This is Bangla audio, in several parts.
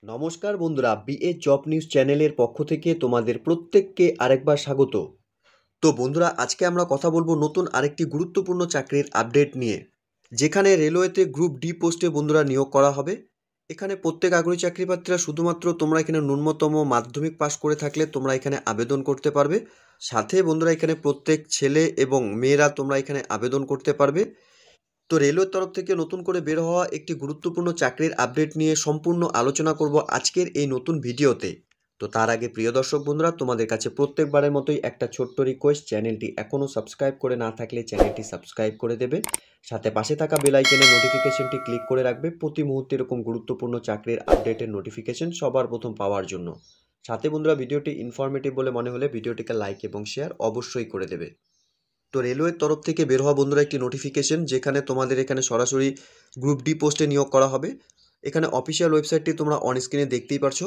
নমস্কার বন্ধুরা, বিএ জব নিউজ চ্যানেলের পক্ষ থেকে তোমাদের প্রত্যেককে আরেকবার স্বাগত। তো বন্ধুরা, আজকে আমরা কথা বলবো নতুন আরেকটি গুরুত্বপূর্ণ চাকরির আপডেট নিয়ে, যেখানে রেলওয়েতে গ্রুপ ডি পোস্টে বন্ধুরা নিয়োগ করা হবে। এখানে প্রত্যেক আগ্রহী চাকরিপ্রার্থীরা শুধুমাত্র তোমরা এখানে ন্যূনতম মাধ্যমিক পাশ করে থাকলে তোমরা এখানে আবেদন করতে পারবে। সাথে বন্ধুরা এখানে প্রত্যেক ছেলে এবং মেয়েরা তোমরা এখানে আবেদন করতে পারবে। তো রেলওয়ের তরফ থেকে নতুন করে বের হওয়া একটি গুরুত্বপূর্ণ চাকরির আপডেট নিয়ে সম্পূর্ণ আলোচনা করব আজকের এই নতুন ভিডিওতে। তো তার আগে প্রিয় দর্শক বন্ধুরা, তোমাদের কাছে প্রত্যেকবারের মতোই একটা ছোট্ট রিকোয়েস্ট, চ্যানেলটি এখনও সাবস্ক্রাইব করে না থাকলে চ্যানেলটি সাবস্ক্রাইব করে দেবে। সাথে পাশে থাকা বেল আইকনের নোটিফিকেশনটি ক্লিক করে রাখবে প্রতি মুহূর্তে এরকম গুরুত্বপূর্ণ চাকরির আপডেটের নোটিফিকেশন সবার প্রথম পাওয়ার জন্য। সাথে বন্ধুরা, ভিডিওটি ইনফরমেটিভ বলে মনে হলে ভিডিওটিকে লাইক এবং শেয়ার অবশ্যই করে দেবে। তো রেলওয়ের তরফ থেকে বের হওয়া বন্ধুরা একটি নোটিফিকেশন, যেখানে তোমাদের এখানে সরাসরি গ্রুপ ডি পোস্টে নিয়োগ করা হবে। এখানে অফিসিয়াল ওয়েবসাইটটি তোমরা অন স্ক্রিনে দেখতেই পারছো।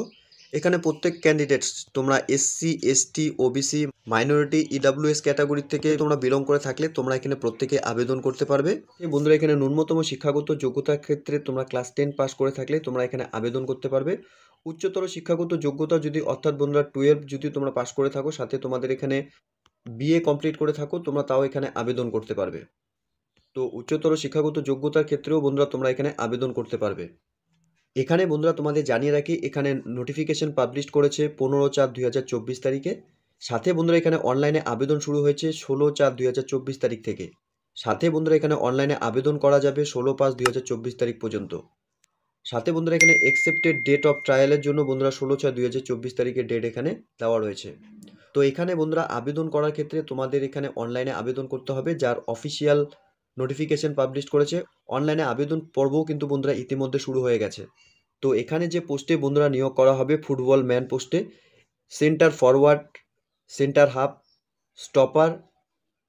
এখানে প্রত্যেক ক্যান্ডিডেটস তোমরা SC, ST, OBC, minority, EWS category থেকে তোমরা বিলং করে থাকলে তোমরা এখানে প্রত্যেকে আবেদন করতে পারবে। বন্ধুরা, এখানে ন্যূনতম শিক্ষাগত যোগ্যতার ক্ষেত্রে তোমরা ক্লাস 10 পাস করে থাকলে তোমরা এখানে আবেদন করতে পারবে। উচ্চতর শিক্ষাগত যোগ্যতা যদি, অর্থাৎ বন্ধুরা 12 যদি তোমরা পাস করে থাকো, সাথে তোমাদের এখানে বিএ কমপ্লিট করে থাকো, তোমরা তাও এখানে আবেদন করতে পারবে। তো উচ্চতর শিক্ষাগত যোগ্যতার ক্ষেত্রেও বন্ধুরা তোমরা এখানে আবেদন করতে পারবে। এখানে বন্ধুরা তোমাদের জানিয়ে রাখি, এখানে নোটিফিকেশন পাবলিশ করেছে 15/4/2024 তারিখে। সাথে বন্ধুরা এখানে অনলাইনে আবেদন শুরু হয়েছে 16/4/2024 তারিখ থেকে। সাথে বন্ধুরা এখানে অনলাইনে আবেদন করা যাবে 16/5/2024 তারিখ পর্যন্ত। সাথে বন্ধুরা এখানে এক্সেপ্টেড ডেট অফ ট্রায়ালের জন্য বন্ধুরা 16/6/2024 তারিখের ডেট এখানে দেওয়া রয়েছে। তো এখানে বন্ধুরা আবেদন করার ক্ষেত্রে তোমাদের এখানে অনলাইনে আবেদন করতে হবে, যার অফিসিয়াল নোটিফিকেশন পাবলিশ করেছে। অনলাইনে আবেদন পর্বও কিন্তু বন্ধুরা ইতিমধ্যে শুরু হয়ে গেছে। তো এখানে যে পোস্টে বন্ধুরা নিয়োগ করা হবে, ফুটবল ম্যান পোস্টে, centre forward, centre half, stopper,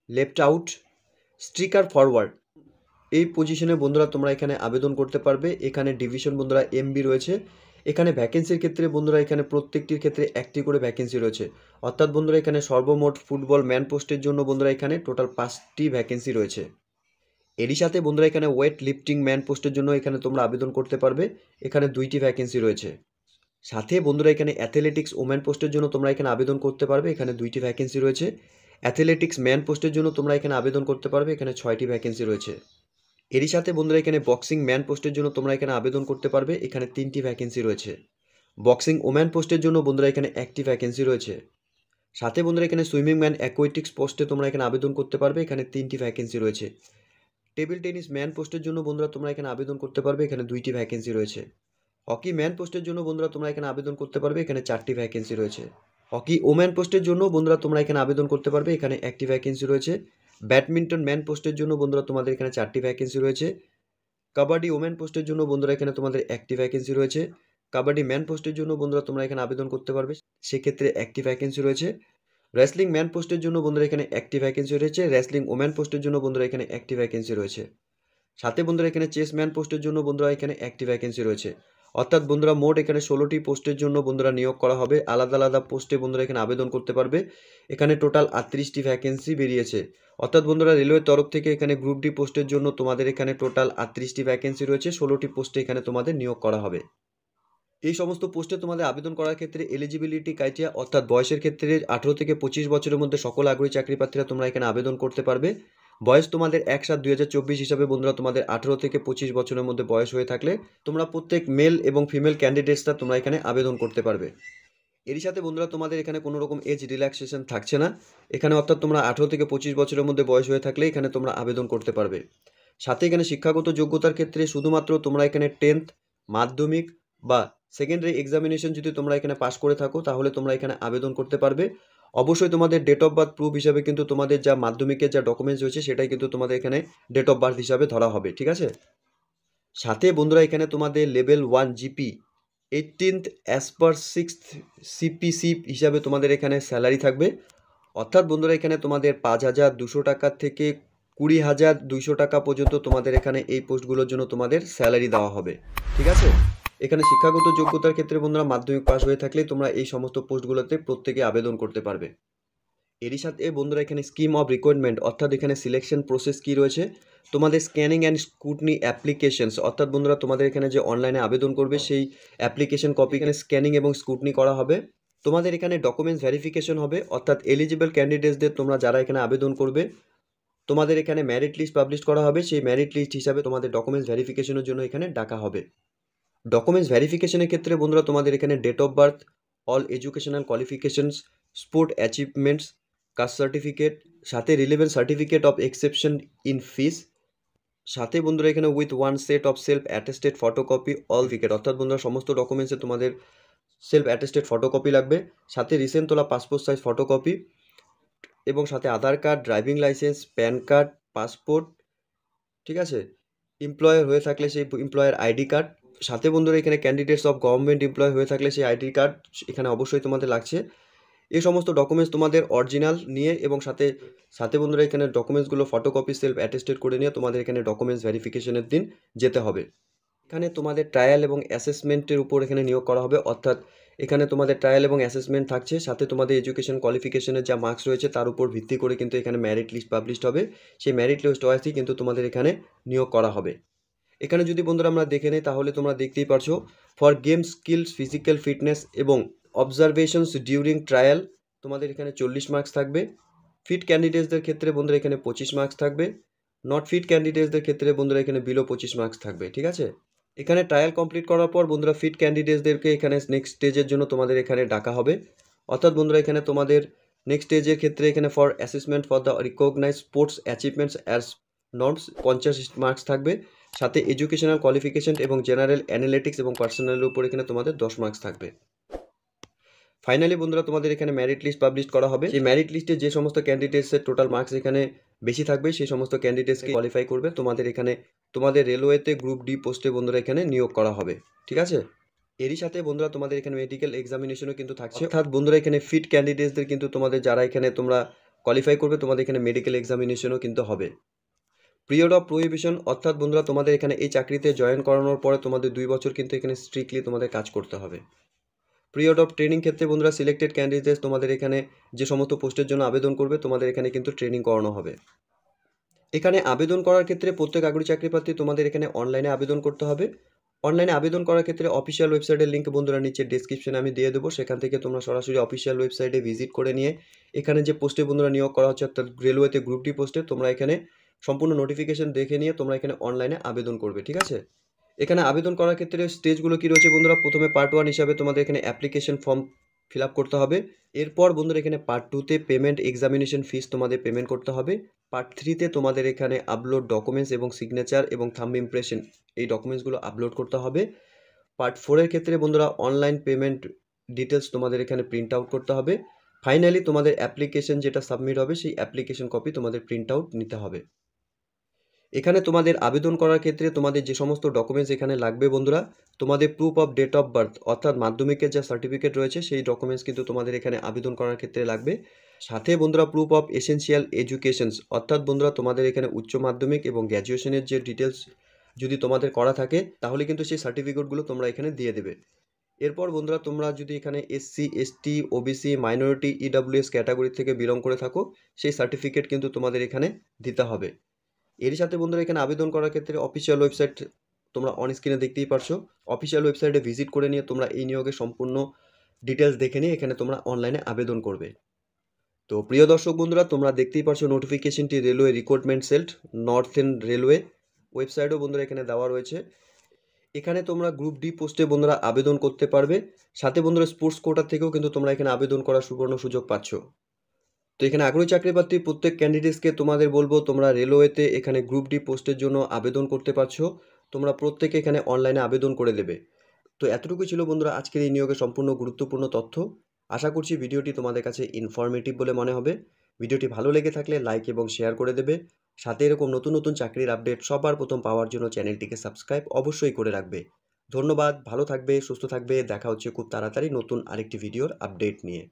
left out, striker forward, এই পজিশনে বন্ধুরা তোমরা এখানে আবেদন করতে পারবে। এখানে ডিভিশন বন্ধুরা এমবি রয়েছে। এখানে ভ্যাকেন্সির ক্ষেত্রে বন্ধুরা এখানে প্রত্যেকটির ক্ষেত্রে একটি করে ভ্যাকেন্সি রয়েছে। অর্থাৎ বন্ধুরা এখানে সর্বমোট ফুটবল ম্যান পোস্টের জন্য বন্ধুরা এখানে টোটাল 5টি ভ্যাকেন্সি রয়েছে। এরই সাথে বন্ধুরা এখানে ওয়েট লিফটিং ম্যান পোস্টের জন্য এখানে তোমরা আবেদন করতে পারবে। এখানে 2টি ভ্যাকেন্সি রয়েছে। সাথে বন্ধুরা এখানে অ্যাথলেটিক্স ওম্যান পোস্টের জন্য তোমরা এখানে আবেদন করতে পারবে। এখানে 2টি ভ্যাকেন্সি রয়েছে। অ্যাথলেটিক্স ম্যান পোস্টের জন্য তোমরা এখানে আবেদন করতে পারবে। এখানে 6টি ভ্যাকেন্সি রয়েছে। এরই সাথে বন্ধুরা এখানে বক্সিং ম্যান পোস্টের জন্য তোমরা এখানে আবেদন করতে পারবে। এখানে 3টি ভ্যাকেন্সি রয়েছে। বক্সিং ওম্যান পোস্টের জন্য বন্ধুরা এখানে 1টি ভ্যাকেন্সি রয়েছে। সাথে বন্ধুরা এখানে সুইমিং ম্যান অ্যাকুয়েটিক্স পোস্টে তোমরা এখানে আবেদন করতে পারবে। এখানে 3টি ভ্যাকেন্সি রয়েছে। টেবিল টেনিস ম্যান পোস্টের জন্য বন্ধুরা তোমরা এখানে আবেদন করতে পারবে। এখানে 2টি ভ্যাকেন্সি রয়েছে। হকি ম্যান পোস্টের জন্য বন্ধুরা তোমরা এখানে আবেদন করতে পারবে। এখানে 4টি ভ্যাকেন্সি রয়েছে। হকি ওম্যান পোস্টের জন্য বন্ধুরা তোমরা এখানে আবেদন করতে পারবে। এখানে 1টি ভ্যাকেন্সি রয়েছে। ব্যাডমিন্টন ম্যান পোস্টের জন্য বন্ধুরা তোমাদের এখানে 4টি ভ্যাকেন্সি রয়েছে। কাবাডি ওমেন পোস্টের জন্য বন্ধুরা এখানে তোমাদের 1টি ভ্যাকেন্সি রয়েছে। কাবাডি ম্যান পোস্টের জন্য বন্ধুরা তোমরা এখানে আবেদন করতে পারবে, সেক্ষেত্রে 1টি ভ্যাকেন্সি রয়েছে। রেসলিং ম্যান পোস্টের জন্য বন্ধুরা এখানে 1টি ভ্যাকেন্সি রয়েছে। রেসলিং ওমেন পোস্টের জন্য বন্ধুরা এখানে 1টি ভ্যাকেন্সি রয়েছে। সাথে বন্ধুরা এখানে চেস ম্যান পোস্টের জন্য বন্ধুরা এখানে 1টি ভ্যাকেন্সি রয়েছে। অর্থাৎ বন্ধুরা মোট এখানে 16টি পোস্টের জন্য বন্ধুরা নিয়োগ করা হবে। আলাদা আলাদা পোস্টে বন্ধুরা এখানে আবেদন করতে পারবে। এখানে টোটাল 38টি ভ্যাকেন্সি বেরিয়েছে। অর্থাৎ বন্ধুরা রেলওয়ের তরফ থেকে এখানে গ্রুপ ডি পোস্টের জন্য তোমাদের এখানে টোটাল 38টি ভ্যাকেন্সি রয়েছে। 16টি পোস্টে এখানে তোমাদের নিয়োগ করা হবে। এই সমস্ত পোস্টে তোমাদের আবেদন করার ক্ষেত্রে এলিজিবিলিটি ক্রাইটেরিয়া, অর্থাৎ বয়সের ক্ষেত্রে 18 থেকে 25 বছরের মধ্যে সকল আগ্রহী চাকরিপ্রার্থীরা তোমরা এখানে আবেদন করতে পারবে। বয়স তোমাদের 1/7/2024 হিসাবে বন্ধুরা তোমাদের 18 থেকে 25 বছরের মধ্যে বয়স হয়ে থাকলে তোমরা প্রত্যেক মেল এবং ফিমেল ক্যান্ডিডেটসরা তোমরা এখানে আবেদন করতে পারবে। এরই সাথে বন্ধুরা তোমাদের এখানে কোনো রকম এজ রিল্যাক্সেশন থাকছে না। এখানে অর্থাৎ তোমরা 18 থেকে 25 বছরের মধ্যে বয়স হয়ে থাকলে এখানে তোমরা আবেদন করতে পারবে। সাথে এখানে শিক্ষাগত যোগ্যতার ক্ষেত্রে শুধুমাত্র তোমরা এখানে 10th, মাধ্যমিক বা সেকেন্ডারি এক্সামিনেশন যদি তোমরা এখানে পাস করে থাকো তাহলে তোমরা এখানে আবেদন করতে পারবে। অবশ্যই তোমাদের ডেট অফ বার্থ প্রুফ হিসাবে কিন্তু তোমাদের যা মাধ্যমিকের যা ডকুমেন্টস রয়েছে সেটাই কিন্তু তোমাদের এখানে ডেট অফ বার্থ হিসাবে ধরা হবে, ঠিক আছে। সাথে বন্ধুরা এখানে তোমাদের level 1 GP 18th as per 6th CPC হিসাবে তোমাদের এখানে স্যালারি থাকবে। অর্থাৎ বন্ধুরা এখানে তোমাদের 5,200 টাকা থেকে 20,200 টাকা পর্যন্ত তোমাদের এখানে এই পোস্টগুলোর জন্য তোমাদের স্যালারি দেওয়া হবে, ঠিক আছে। এখানে শিক্ষাগত যোগ্যতার ক্ষেত্রে বন্ধুরা মাধ্যমিক পাস হয়ে থাকলে তোমরা এই সমস্ত পোস্টগুলোতে প্রত্যেকে আবেদন করতে পারবে। এরই সাথে বন্ধুরা এখানে স্কিম অফ রিক্রুটমেন্ট অর্থাৎ এখানে সিলেকশন প্রসেস কী রয়েছে, তোমাদের স্ক্যানিং অ্যান্ড স্ক্রুটনি অ্যাপ্লিকেশনস অর্থাৎ বন্ধুরা তোমাদের এখানে যে অনলাইনে আবেদন করবে সেই অ্যাপ্লিকেশন কপি এখানে স্ক্যানিং এবং স্ক্রুটনি করা হবে। তোমাদের এখানে ডকুমেন্টস ভেরিফিকেশন হবে অর্থাৎ এলিজিবল ক্যান্ডিডেটসদের তোমরা যারা এখানে আবেদন করবে তোমাদের এখানে মেরিট লিস্ট পাবলিশ করা হবে, সেই মেরিট লিস্ট হিসাবে তোমাদের ডকুমেন্টস ভেরিফিকেশনের জন্য এখানে ডাকা হবে। ডকুমেন্টস ভেরিফিকেশনের ক্ষেত্রে বন্ধুরা তোমাদের এখানে date of birth, all educational qualifications, sport achievements, caste certificate, সাথে relevant certificate of exception in fees, সাথে বন্ধুরা এখানে with one set of self attested photocopy all ফিকেট অর্থাৎ বন্ধুরা সমস্ত ডকুমেন্টসে তোমাদের সেলফ অ্যাটেস্টেড ফটোকপি লাগবে, সাথে রিসেন্ট তোলা পাসপোর্ট সাইজ ফটোকপি এবং সাথে Aadhaar card, driving licence, PAN card, passport, ঠিক আছে, এমপ্লয়ার হয়ে থাকলে সেই এমপ্লয়ার আইডি কার্ড, সাথে বন্ধুরা এখানে ক্যান্ডিডেটস অফ গভর্নমেন্ট এমপ্লয় হয়ে থাকলে সেই আইডি কার্ড এখানে অবশ্যই তোমাদের লাগছে। এই সমস্ত ডকুমেন্টস তোমাদের অরিজিনাল নিয়ে এবং সাথে সাথে বন্ধুরা এখানে ডকুমেন্টসগুলো ফটোকপি সেলফ অ্যাটেস্টেড করে নিয়ে তোমাদের এখানে ডকুমেন্টস ভেরিফিকেশনের দিন যেতে হবে। এখানে তোমাদের ট্রায়াল এবং অ্যাসেসমেন্টের উপর এখানে নিয়োগ করা হবে অর্থাৎ এখানে তোমাদের ট্রায়াল এবং অ্যাসেসমেন্ট থাকছে, সাথে তোমাদের এডুকেশন কোয়ালিফিকেশনের যা মার্কস রয়েছে তার উপর ভিত্তি করে কিন্তু এখানে মেরিট লিস্ট পাবলিশড হবে, সেই মেরিট লিস্ট ওয়াইজই কিন্তু তোমাদের এখানে নিয়োগ করা হবে। এখানে যদি বন্ধুরা আমরা দেখে নিই তাহলে তোমরা দেখতেই পারছো for game skills, physical fitness এবং অবজারভেশনস ডিউরিং ট্রায়াল তোমাদের এখানে 40 মার্কস থাকবে। ফিট ক্যান্ডিডেটসদের ক্ষেত্রে বন্ধুরা এখানে 25 মার্কস থাকবে। নট ফিট ক্যান্ডিডেটসদের ক্ষেত্রে বন্ধুরা এখানে বিলো 25 মার্কস থাকবে, ঠিক আছে। এখানে ট্রায়াল কমপ্লিট করার পর বন্ধুরা ফিট ক্যান্ডিডেটসদেরকে এখানে নেক্সট স্টেজের জন্য তোমাদের এখানে ডাকা হবে অর্থাৎ বন্ধুরা এখানে তোমাদের নেক্সট স্টেজের ক্ষেত্রে এখানে for assessment for the recognise sports achievements as norms 50 marks থাকবে, সাথে এডুকেশনাল কোয়ালিফিকেশন এবং জেনারেল অ্যানালিটিক্স এবং পার্সোনালের উপর এখানে তোমাদের 10 মার্কস থাকবে। ফাইনালি বন্ধুরা তোমাদের এখানে মেরিট লিস্ট পাবলিশ করা হবে, সেই মেরিট লিস্টে যে সমস্ত ক্যান্ডিডেটসের টোটাল মার্কস এখানে বেশি থাকবে সেই সমস্ত ক্যান্ডিডেটসকে কোয়ালিফাই করবে তোমাদের এখানে তোমাদের রেলওয়েতে গ্রুপ ডি পোস্টে বন্ধুরা এখানে নিয়োগ করা হবে, ঠিক আছে। এরই সাথে বন্ধুরা তোমাদের এখানে মেডিকেল এক্সামিনেশনও কিন্তু থাকছে অর্থাৎ বন্ধুরা এখানে ফিট ক্যান্ডিডেটসদের কিন্তু তোমাদের যারা এখানে তোমরা কোয়ালিফাই করবে তোমাদের এখানে মেডিকেল এক্সামিনেশনও কিন্তু হবে। পিরিয়ড অফ প্রহিবিশন অর্থাৎ বন্ধুরা তোমাদের এখানে এই চাকরিতে জয়েন করানোর পরে তোমাদের 2 বছর কিন্তু এখানে স্ট্রিক্টলি তোমাদের কাজ করতে হবে। পিরিয়ড অফ ট্রেনিং ক্ষেত্রে বন্ধুরা সিলেক্টেড ক্যান্ডিডেটস তোমাদের এখানে যে সমস্ত পোস্টের জন্য আবেদন করবে তোমাদের এখানে কিন্তু ট্রেনিং করানো হবে। এখানে আবেদন করার ক্ষেত্রে প্রত্যেক আগ্রহী চাকরি প্রার্থী তোমাদের এখানে অনলাইনে আবেদন করতে হবে। অনলাইনে আবেদন করার ক্ষেত্রে অফিসিয়াল ওয়েবসাইটের লিঙ্ক বন্ধুরা নিচে ডেসক্রিপশনে আমি দিয়ে দেবো, সেখান থেকে তোমরা সরাসরি অফিসিয়াল ওয়েবসাইটে ভিজিট করে নিয়ে এখানে যে পোস্টে বন্ধুরা নিয়োগ করা হচ্ছে অর্থাৎ রেলওয়েতে গ্রুপ ডি পোস্টে তোমরা এখানে সম্পূর্ণ নোটিফিকেশন দেখে নিয়ে তোমরা এখানে অনলাইনে আবেদন করবে, ঠিক আছে। এখানে আবেদন করার ক্ষেত্রে স্টেজগুলো কী রয়েছে বন্ধুরা, প্রথমে পার্ট 1 হিসাবে তোমাদের এখানে অ্যাপ্লিকেশন ফর্ম ফিল আপ করতে হবে। এরপর বন্ধুরা এখানে পার্ট 2তে পেমেন্ট এক্সামিনেশন ফিস তোমাদের পেমেন্ট করতে হবে। পার্ট 3তে তোমাদের এখানে আপলোড ডকুমেন্টস এবং সিগনেচার এবং থাম্ব ইমপ্রেশন এই ডকুমেন্টসগুলো আপলোড করতে হবে। পার্ট 4-এর ক্ষেত্রে বন্ধুরা অনলাইন পেমেন্ট ডিটেলস তোমাদের এখানে প্রিন্ট আউট করতে হবে। ফাইনালি তোমাদের অ্যাপ্লিকেশন যেটা সাবমিট হবে সেই অ্যাপ্লিকেশন কপি তোমাদের প্রিন্ট আউট নিতে হবে। এখানে তোমাদের আবেদন করার ক্ষেত্রে তোমাদের যে সমস্ত ডকুমেন্টস এখানে লাগবে বন্ধুরা, তোমাদের proof of date of birth অর্থাৎ মাধ্যমিকের যা সার্টিফিকেট রয়েছে সেই ডকুমেন্টস কিন্তু তোমাদের এখানে আবেদন করার ক্ষেত্রে লাগবে। সাথে বন্ধুরা প্রুফ অফ এসেনশিয়াল এডুকেশনস অর্থাৎ বন্ধুরা তোমাদের এখানে উচ্চ মাধ্যমিক এবং গ্র্যাজুয়েশনের যে ডিটেলস যদি তোমাদের করা থাকে তাহলে কিন্তু সেই সার্টিফিকেটগুলো তোমরা এখানে দিয়ে দেবে। এরপর বন্ধুরা তোমরা যদি এখানে SC, ST, OBC, minority, EWS category থেকে বিলং করে থাকো সেই সার্টিফিকেট কিন্তু তোমাদের এখানে দিতে হবে। এরই সাথে বন্ধুরা এখানে আবেদন করার ক্ষেত্রে অফিসিয়াল ওয়েবসাইট তোমরা অন স্ক্রিনে দেখতেই পারছো, অফিসিয়াল ওয়েবসাইটে ভিজিট করে নিয়ে তোমরা এই নিয়োগের সম্পূর্ণ ডিটেলস দেখে নিয়ে এখানে তোমরা অনলাইনে আবেদন করবে। তো প্রিয় দর্শক বন্ধুরা তোমরা দেখতেই পারছো নোটিফিকেশনটি রেলওয়ে রিক্রুটমেন্ট সেল নর্থেন রেলওয়ে ওয়েবসাইটও বন্ধুরা এখানে দেওয়া রয়েছে। এখানে তোমরা গ্রুপ ডি পোস্টে বন্ধুরা আবেদন করতে পারবে, সাথে বন্ধুরা স্পোর্টস কোটা থেকেও কিন্তু তোমরা এখানে আবেদন করার সুবর্ণ সুযোগ পাচ্ছ। তো এখানে আগ্রহী চাকরি প্রার্থী প্রত্যেক ক্যান্ডিডেটসকে তোমাদের বলবো তোমরা রেলওয়েতে এখানে গ্রুপ ডি পোস্টের জন্য আবেদন করতে পারছো, তোমরা প্রত্যেকে এখানে অনলাইনে আবেদন করে দেবে। তো এতটুকুই ছিল বন্ধুরা আজকের এই নিয়োগের সম্পূর্ণ গুরুত্বপূর্ণ তথ্য। আশা করছি ভিডিওটি তোমাদের কাছে ইনফরমেটিভ বলে মনে হবে। ভিডিওটি ভালো লেগে থাকলে লাইক এবং শেয়ার করে দেবে, সাথে এরকম নতুন নতুন চাকরির আপডেট সবার প্রথম পাওয়ার জন্য চ্যানেলটিকে সাবস্ক্রাইব অবশ্যই করে রাখবে। ধন্যবাদ, ভালো থাকবে, সুস্থ থাকবে, দেখা হচ্ছে খুব তাড়াতাড়ি নতুন আরেকটি ভিডিওর আপডেট নিয়ে।